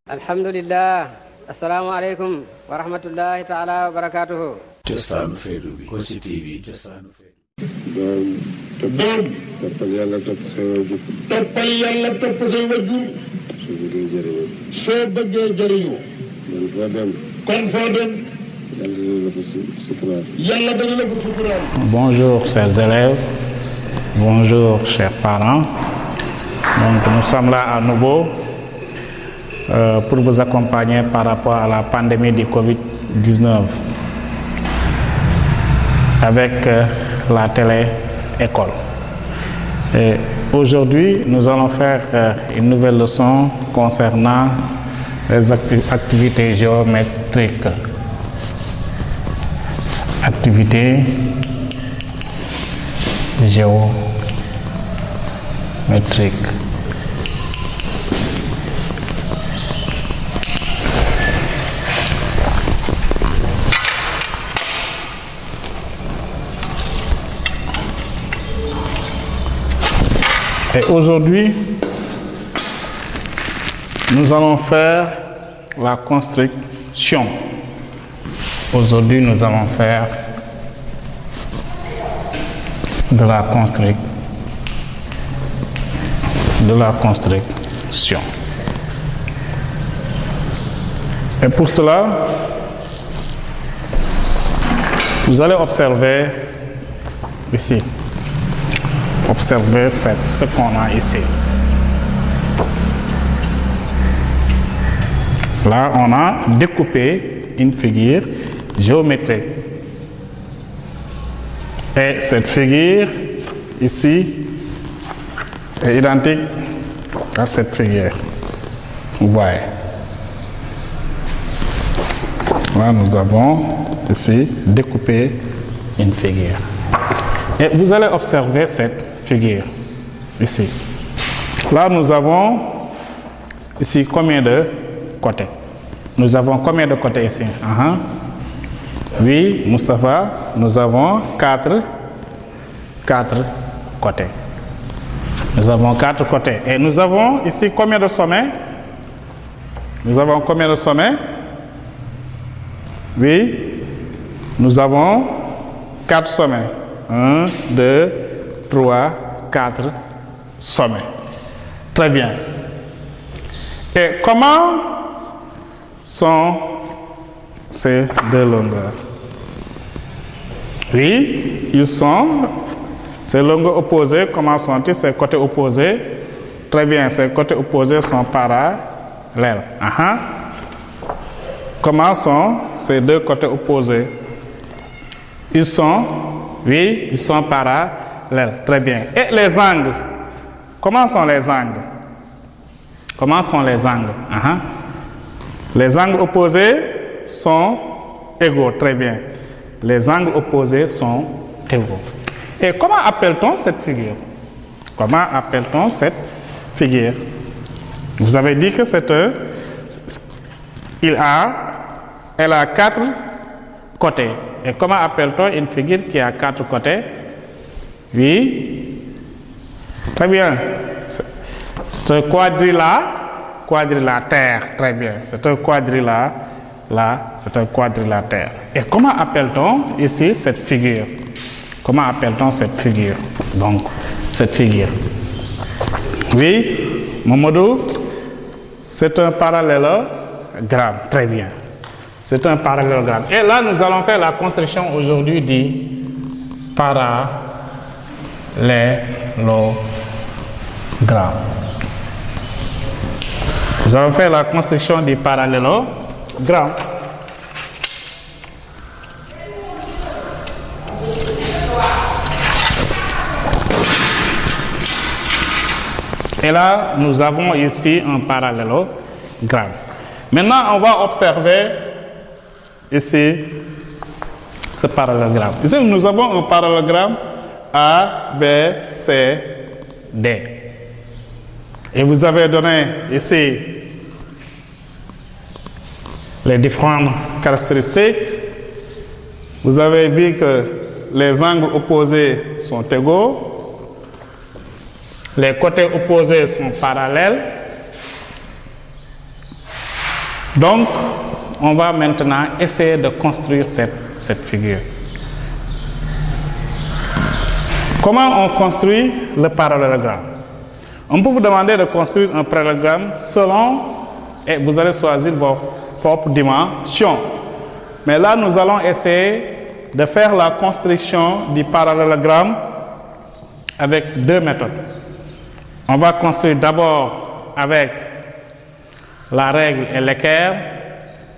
alhamdulillah asalaamaaleykum wa rahmatullahi taala wa barakaatuhu. cosaanu feetu bi Kossy TV cosaanu feetu. doom toppal yàlla topp say wajur. toppal yàlla topp say wajur. soo bëggee jëriñu. kon foo dem. yàlla dana la ko suturaal. Bonjour chers élèves, bonjour chers parents. Donc nous sommes là à nouveau pour vous accompagner par rapport à la pandémie du Covid-19 avec la télé-école. Et aujourd'hui, nous allons faire une nouvelle leçon concernant les activités géométriques. Activités géométriques. Et aujourd'hui, nous allons faire la construction. Aujourd'hui, nous allons faire de la construction. Et pour cela, vous allez observer ici. Observez ce qu'on a ici. Là, on a découpé une figure géométrique. Et cette figure ici est identique à cette figure. Vous voyez. Là, nous avons ici découpé une figure. Et vous allez observer cette figure ici. Là, nous avons ici combien de côtés? Nous avons combien de côtés ici? Oui, Moustapha, nous avons quatre côtés. Nous avons 4 côtés. Et nous avons ici combien de sommets? Nous avons combien de sommets? Oui, nous avons 4 sommets. 1, 2, 3, 4 sommets. Très bien. Et comment sont ces deux longueurs? Oui, ils sont ces longueurs opposées. Comment sont-ils ces côtés opposés? Très bien, ces côtés opposés sont parallèles. Comment sont ces deux côtés opposés? Ils sont parallèles. Très bien. Et les angles? Comment sont les angles? Les angles opposés sont égaux. Très bien. Les angles opposés sont égaux. Et comment appelle-t-on cette figure? Vous avez dit que elle a 4 côtés. Et comment appelle-t-on une figure qui a 4 côtés? Oui. Très bien. C'est un quadrilatère. Très bien. C'est un quadrilatère. Et comment appelle-t-on ici cette figure? Donc, cette figure. Oui, Momodou, c'est un parallélogramme. Très bien. C'est un parallélogramme. Et là, nous allons faire la construction aujourd'hui du parallélogramme. Nous allons faire la construction du parallélogramme. Et là, nous avons ici un parallélogramme. Maintenant, on va observer ici ce parallélogramme. Ici, nous avons un parallélogramme A, B, C, D. Et vous avez donné ici les différentes caractéristiques. Vous avez vu que les angles opposés sont égaux. Les côtés opposés sont parallèles. Donc, on va maintenant essayer de construire cette figure. Comment on construit le parallélogramme? On peut vous demander de construire un parallélogramme selon, et vous allez choisir vos propres dimensions. Mais là, nous allons essayer de faire la construction du parallélogramme avec deux méthodes. On va construire d'abord avec la règle et l'équerre.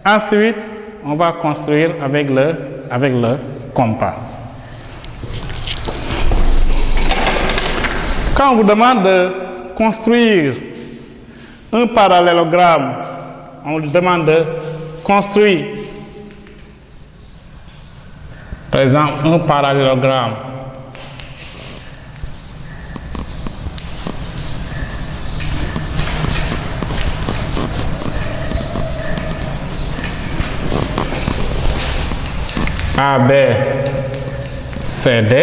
Ensuite, on va construire avec le compas. Quand on vous demande de construire un parallélogramme, on vous demande de construire, par exemple, un parallélogramme. ABCD.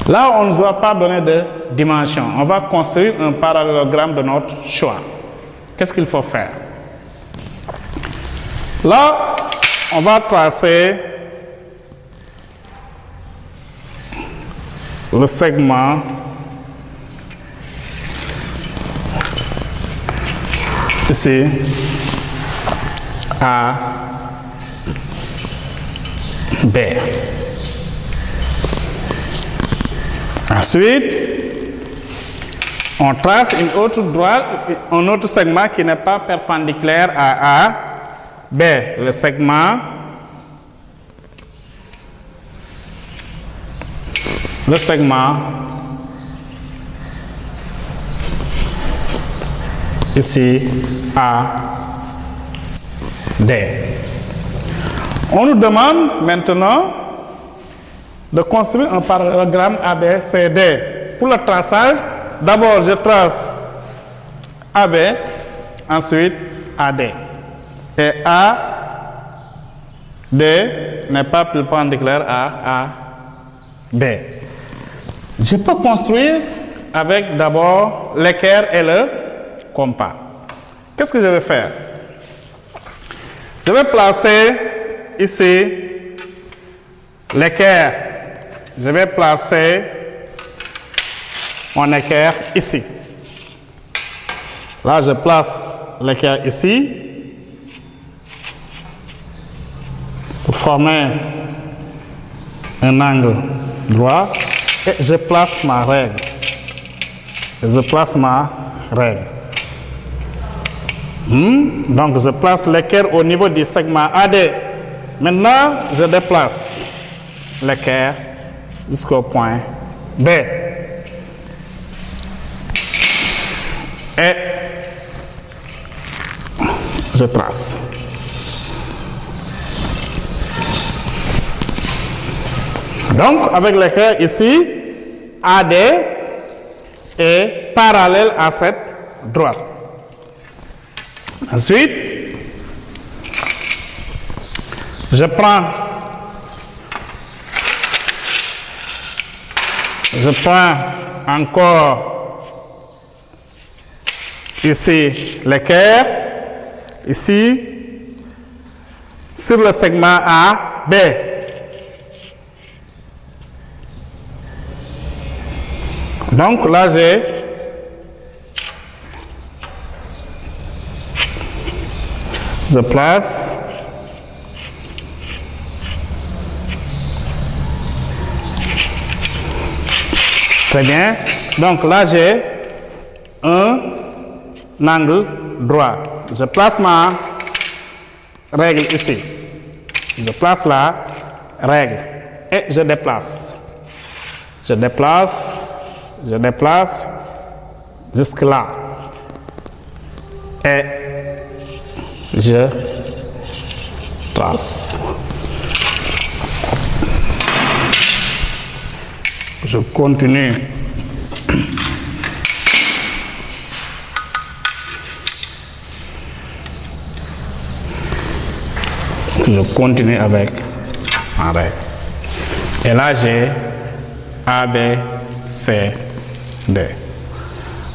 Là, on ne nous a pas donné de dimension. On va construire un parallélogramme de notre choix. Qu'est-ce qu'il faut faire? Là, on va tracer le segment ici A, B. Ensuite, on trace un autre segment qui n'est pas perpendiculaire à A, B. Le segment ici A, D. On nous demande maintenant de construire un parallélogramme ABCD. Pour le traçage, d'abord je trace AB, ensuite AD. Et AD n'est pas perpendiculaire à AB. Je peux construire avec d'abord l'équerre et le compas. Qu'est-ce que je vais faire? Je vais placer ici l'équerre. Je vais placer mon équerre ici. Là, je place l'équerre ici pour former un angle droit et je place ma règle. Donc, je place l'équerre au niveau du segment AD. Maintenant, je déplace l'équerre jusqu'au point B. Et je trace. Donc, avec l'équerre ici, AD est parallèle à cette droite. Ensuite, je prends encore ici l'équerre, ici, sur le segment A, B. Donc là, je place très bien. Donc là, j'ai un angle droit. Je place ma règle ici. Je place la règle et je déplace. Je déplace jusque là. Et je trace. Je continue. Je continue avec ma règle. Et là, j'ai A, B, C, D.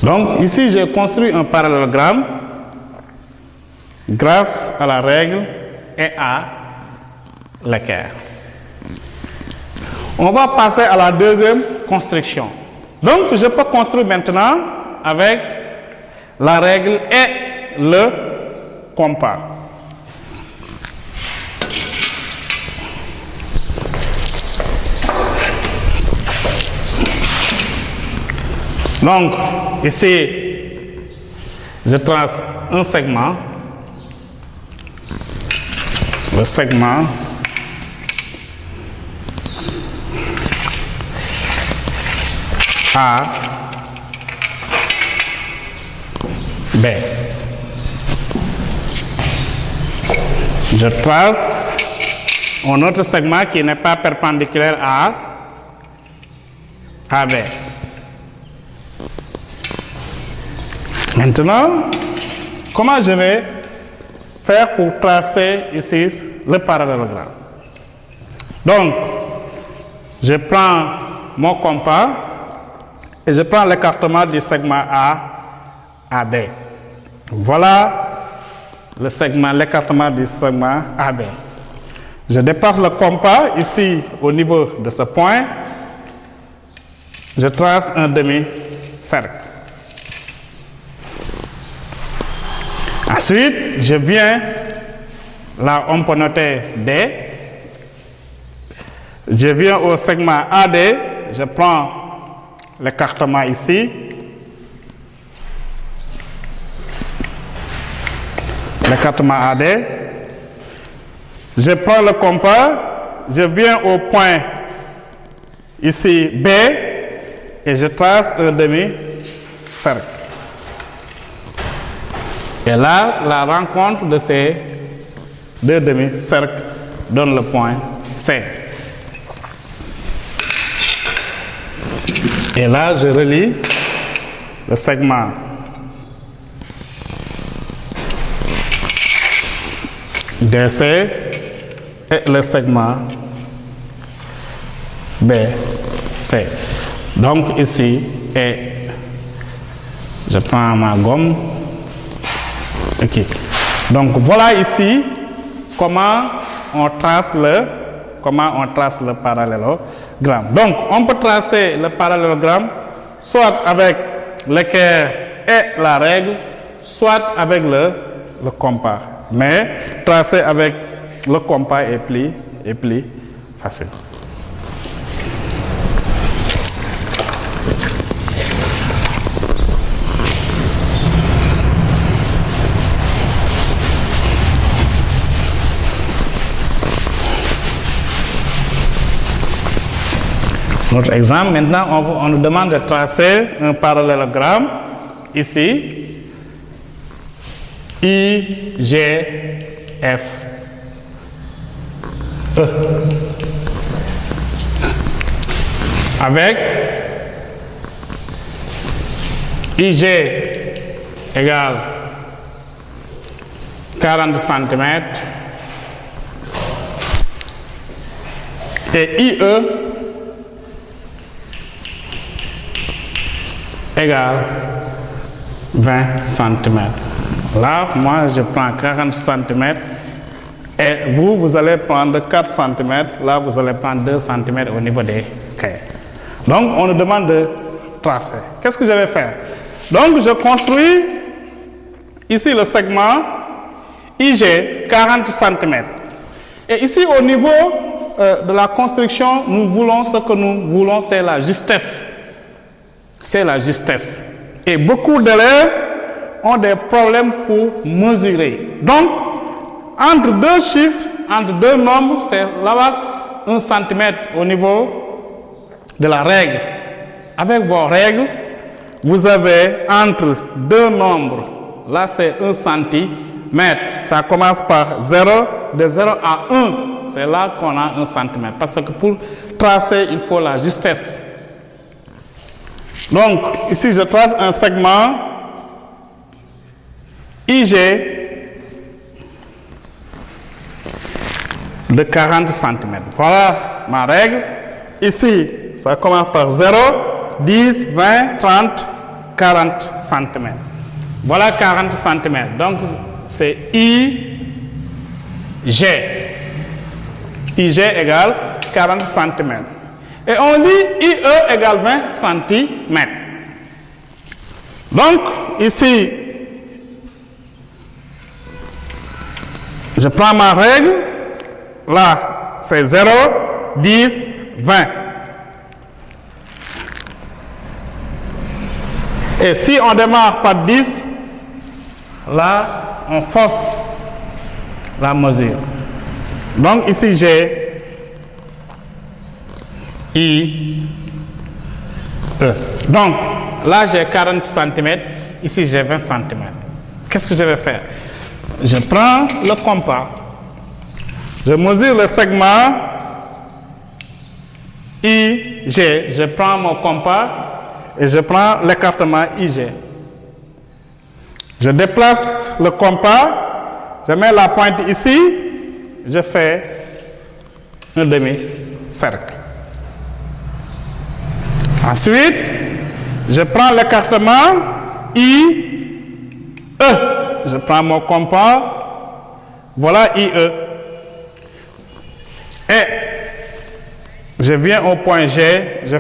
Donc, ici, j'ai construit un parallélogramme grâce à la règle et à l'équerre. On va passer à la deuxième construction. Donc, je peux construire maintenant avec la règle et le compas. Donc, ici, je trace un segment. Le segment A, B. Je trace un autre segment qui n'est pas perpendiculaire à AB. Maintenant, comment je vais faire pour tracer ici le parallélogramme? Donc, je prends mon compas et je prends l'écartement du segment AB. Voilà le segment, l'écartement du segment AB. Je dépasse le compas ici au niveau de ce point. Je trace un demi-cercle. Ensuite, je viens, là on peut noter D. Je viens au segment AD, je prends l'écartement ici. L'écartement AD. Je prends le compas, je viens au point ici B et je trace un demi-cercle. Et là, la rencontre de ces deux demi-cercles donne le point C. Et là, je relie le segment DC et le segment BC. Donc ici, et je prends ma gomme. Ok. Donc voilà ici comment on trace le parallélogramme. Donc on peut tracer le parallélogramme soit avec l'équerre et la règle, soit avec le compas. Mais tracer avec le compas est plus facile. Notre exemple, maintenant, on nous demande de tracer un parallélogramme ici, I, G, F, E. Avec IG égale 40 cm et IE égale 20 cm. Là, moi, je prends 40 cm et vous allez prendre 4 cm. Là, vous allez prendre 2 cm au niveau des cahiers. Donc, on nous demande de tracer. Qu'est-ce que je vais faire? Donc, je construis ici le segment IG 40 cm. Et ici, au niveau de la construction, ce que nous voulons, c'est la justesse. C'est la justesse. Et beaucoup d'élèves ont des problèmes pour mesurer. Donc, entre deux chiffres, entre deux nombres, c'est là-bas 1 cm au niveau de la règle. Avec vos règles, vous avez entre deux nombres, là c'est 1 cm. Ça commence par 0, de 0 à 1, c'est là qu'on a 1 cm. Parce que pour tracer, il faut la justesse. Donc, ici, je trace un segment IG de 40 cm. Voilà ma règle. Ici, ça commence par 0, 10, 20, 30, 40 cm. Voilà 40 cm. Donc, c'est IG. IG égale 40 cm. Et on dit IE égale 20 cm. Donc, ici, je prends ma règle. Là, c'est 0, 10, 20. Et si on démarre par 10, là, on force la mesure. Donc, ici, j'ai I, E. Donc, là, j'ai 40 cm. Ici, j'ai 20 cm. Qu'est-ce que je vais faire? Je prends le compas. Je mesure le segment IG. Je prends mon compas et je prends l'écartement IG. Je déplace le compas. Je mets la pointe ici. Je fais un demi-cercle. Ensuite, je prends l'écartement IE. Je prends mon compas. Voilà IE. Et je viens au point G. Je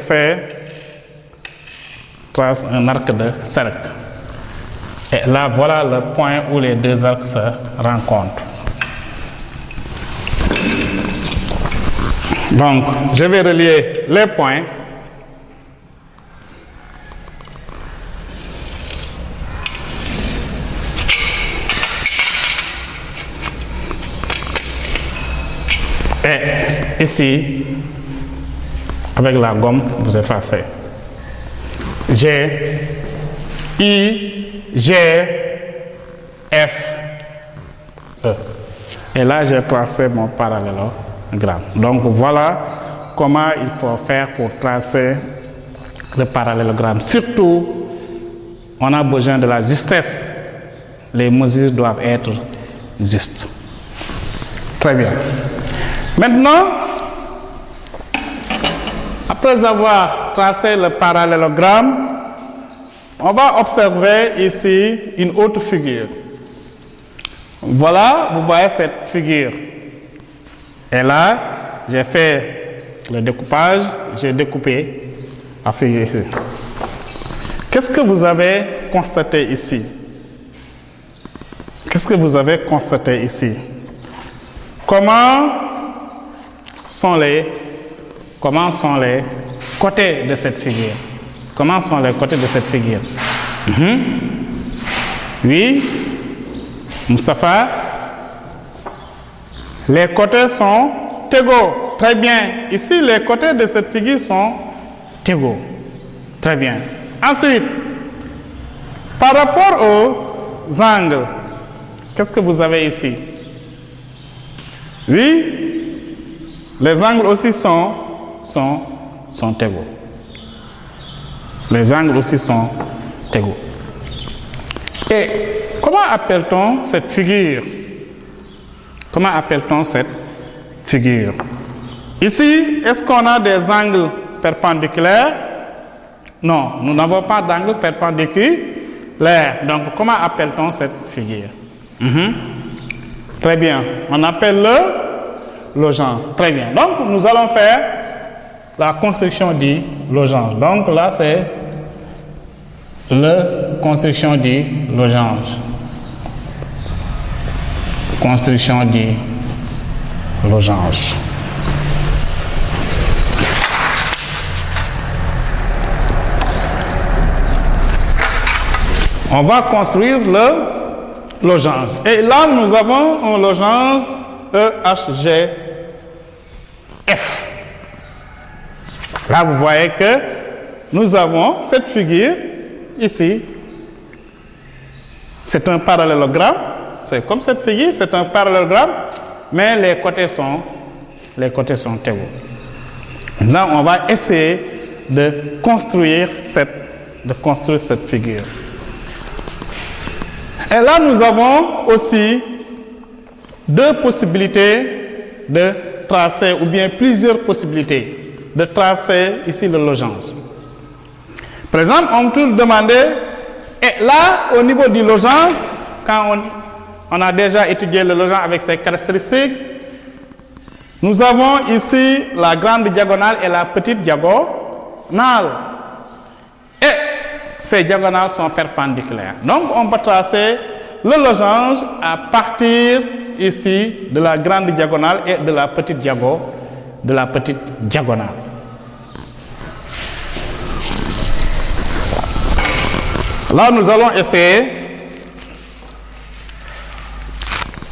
trace un arc de cercle. Et là, voilà le point où les deux arcs se rencontrent. Donc, je vais relier les points. Et ici, avec la gomme, vous effacez. G, I, G, F, E. Et là, j'ai tracé mon parallélogramme. Donc, voilà comment il faut faire pour tracer le parallélogramme. Surtout, on a besoin de la justesse. Les mesures doivent être justes. Très bien. Maintenant, après avoir tracé le parallélogramme, on va observer ici une autre figure. Voilà, vous voyez cette figure. Et là, j'ai fait le découpage, j'ai découpé la figure ici. Qu'est-ce que vous avez constaté ici? Qu'est-ce que vous avez constaté ici? Comment sont les côtés de cette figure? Comment sont les côtés de cette figure? Oui, Moustapha. Les côtés sont égaux. Très bien. Ici, les côtés de cette figure sont égaux. Très bien. Ensuite, par rapport aux angles, qu'est-ce que vous avez ici? Oui, les angles aussi sont égaux. Les angles aussi sont égaux. Et comment appelle-t-on cette figure? Comment appelle-t-on cette figure? Ici, est-ce qu'on a des angles perpendiculaires? Non, nous n'avons pas d'angle perpendiculaire. Donc, comment appelle-t-on cette figure? Très bien. On appelle le losange. Très bien. Donc, nous allons faire la construction du losange. Donc, là, c'est la construction du losange. Construction du losange. On va construire le losange. Et là, nous avons un losange EHGF. Là, vous voyez que nous avons cette figure ici. C'est un parallélogramme. C'est comme cette figure, c'est un parallélogramme, mais les côtés sont égaux. Maintenant, on va essayer de construire cette figure. Et là, nous avons aussi deux possibilités de tracer, ou bien plusieurs possibilités de tracer ici le losange. Par exemple, on peut demander, et là, au niveau du losange, quand on a déjà étudié le logement avec ses caractéristiques. Nous avons ici la grande diagonale et la petite diagonale. Et ces diagonales sont perpendiculaires. Donc, on peut tracer le losange à partir ici de la grande diagonale et de la petite diagonale. Là, nous allons essayer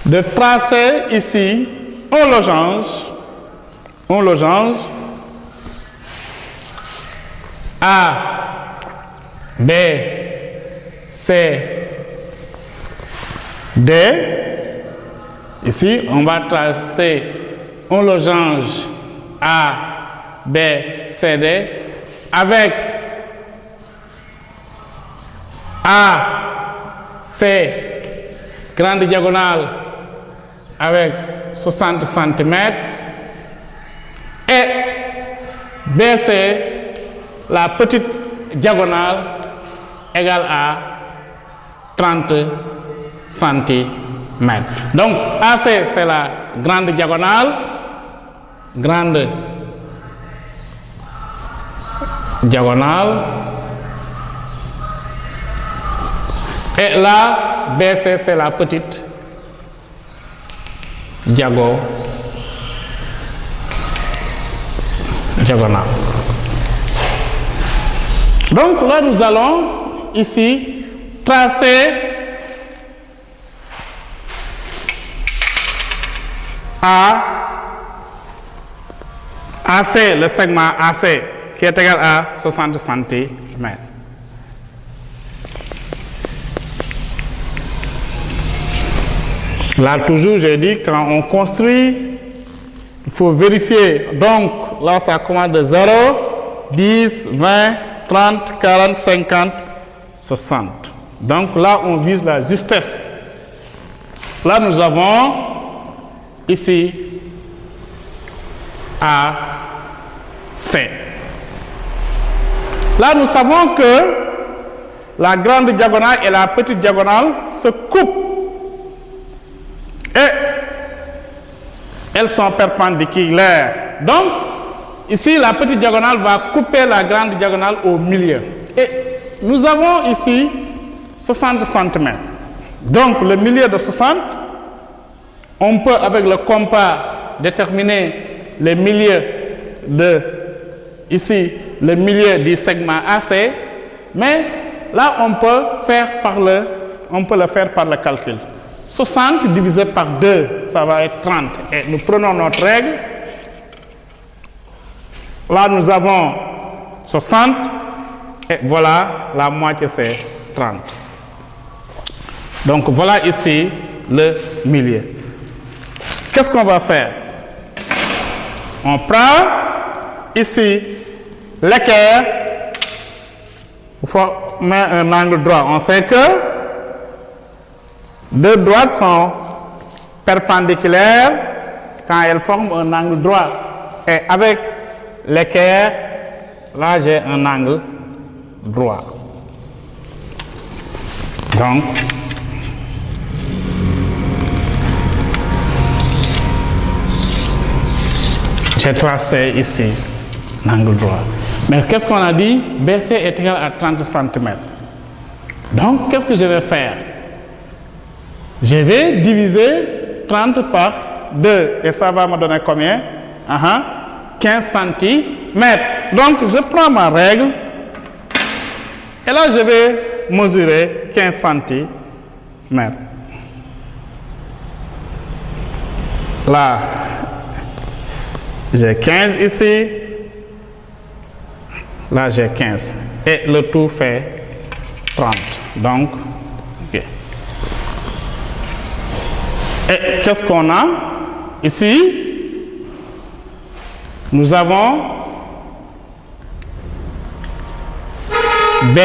de tracer ici un losange A, B, C, D. Ici, on va tracer un losange A, B, C, D avec A, C, grande diagonale avec 60 cm et BC, la petite diagonale égale à 30 cm. Donc AC c'est la grande diagonale, et là BC c'est la petite diagonale. Donc là nous allons ici tracer AC, le segment AC qui est égal à 60 cm. Là toujours j'ai dit quand on construit il faut vérifier. Donc là ça commence de 0, 10, 20, 30, 40, 50, 60. Donc là on vise la justesse. Là nous avons ici AC. Là nous savons que la grande diagonale et la petite diagonale se coupent. Et elles sont perpendiculaires. Donc, ici, la petite diagonale va couper la grande diagonale au milieu. Et nous avons ici 60 cm. Donc, le milieu de 60, on peut, avec le compas, déterminer le milieu de, ici, le milieu du segment AC. Mais là, on peut le faire par le calcul. 60 divisé par 2, ça va être 30. Et nous prenons notre règle. Là, nous avons 60. Et voilà, la moitié, c'est 30. Donc, voilà ici le milieu. Qu'est-ce qu'on va faire? On prend ici l'équerre. Il faut mettre un angle droit. On sait que deux droites sont perpendiculaires quand elles forment un angle droit. Et avec l'équerre, là j'ai un angle droit. Donc, j'ai tracé ici l'angle droit. Mais qu'est-ce qu'on a dit? BC est égal à 30 cm. Donc, qu'est-ce que je vais faire? Je vais diviser 30 par 2 et ça va me donner combien? 15 cm. Donc je prends ma règle et là je vais mesurer 15 cm. Là j'ai 15 ici, là j'ai 15 et le tout fait 30. Donc ok. Et qu'est-ce qu'on a ici? Nous avons B,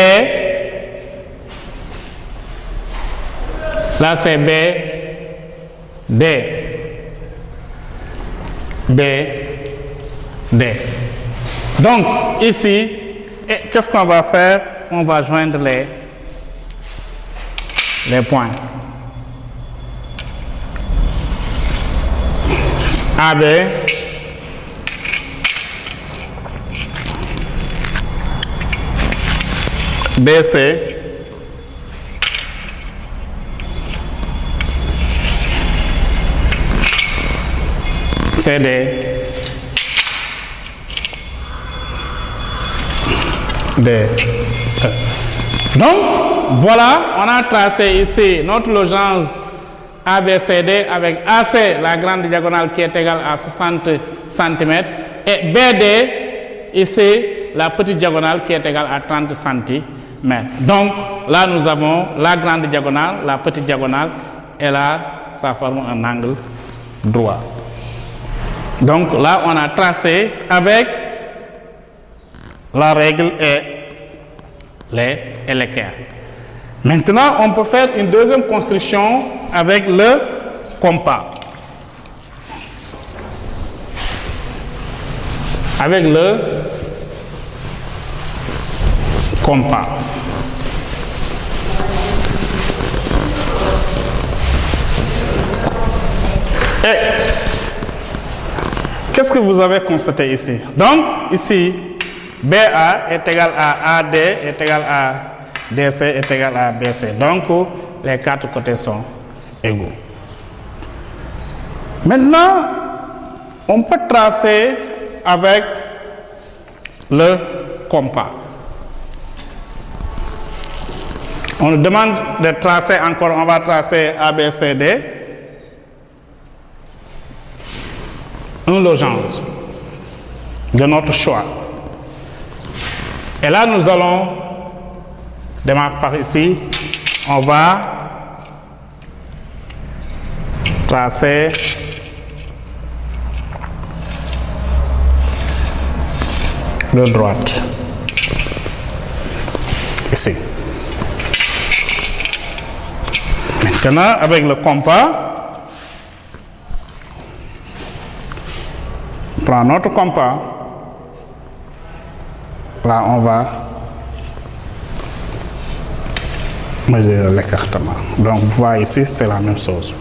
là c'est B, D, B, D. Donc ici, qu'est-ce qu'on va faire? On va joindre les points. AB, BC, CD, D. Donc, voilà, on a tracé ici notre logence ABCD avec AC, la grande diagonale qui est égale à 60 cm, et BD, ici, la petite diagonale qui est égale à 30 cm. Donc, là, nous avons la grande diagonale, la petite diagonale, et là, ça forme un angle droit. Donc, là, on a tracé avec la règle et l'équerre. Maintenant, on peut faire une deuxième construction avec le compas. Avec le compas. Et qu'est-ce que vous avez constaté ici? Donc, ici, BA est égal à AD est égal à DC est égal à BC. Donc, les quatre côtés sont égaux. Maintenant, on peut tracer avec le compas. On nous demande de tracer encore, on va tracer ABCD. Un losange de notre choix. Et là, nous allons démarrer par ici. On va tracer de droite. Ici. Maintenant, avec le compas, on prend notre compas. Là, on va mesurer l'écartement. Donc, vous voyez ici, c'est la même chose.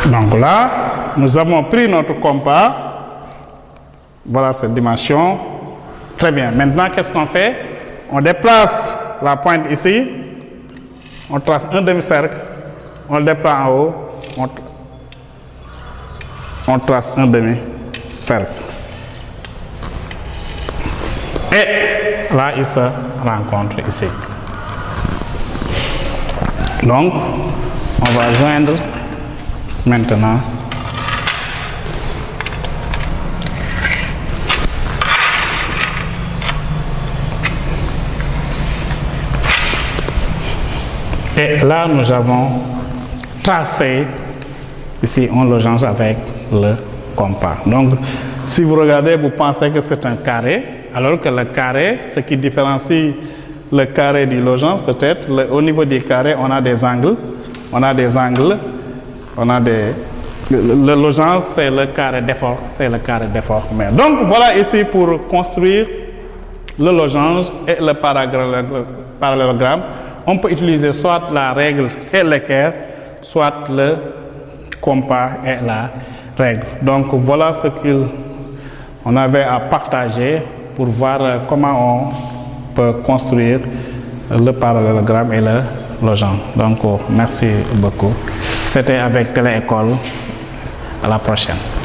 Donc là, nous avons pris notre compas. Voilà cette dimension. Très bien. Maintenant, qu'est-ce qu'on fait? On déplace la pointe ici. On trace un demi-cercle. On le déplace en haut. On trace un demi-cercle. Et là, il se rencontre ici. Donc, on va joindre maintenant et là nous avons tracé ici un losange avec le compas. Donc si vous regardez, vous pensez que c'est un carré, alors que le carré, ce qui différencie le carré du losange, peut-être au niveau des carrés, on a des angles, le losange, c'est le carré déformé. Donc voilà ici pour construire le losange et le parallélogramme, on peut utiliser soit la règle et l'équerre, soit le compas et la règle. Donc voilà ce qu'on avait à partager pour voir comment on peut construire le parallélogramme et le losange. Donc merci beaucoup. C'était avec Télé École. À la prochaine.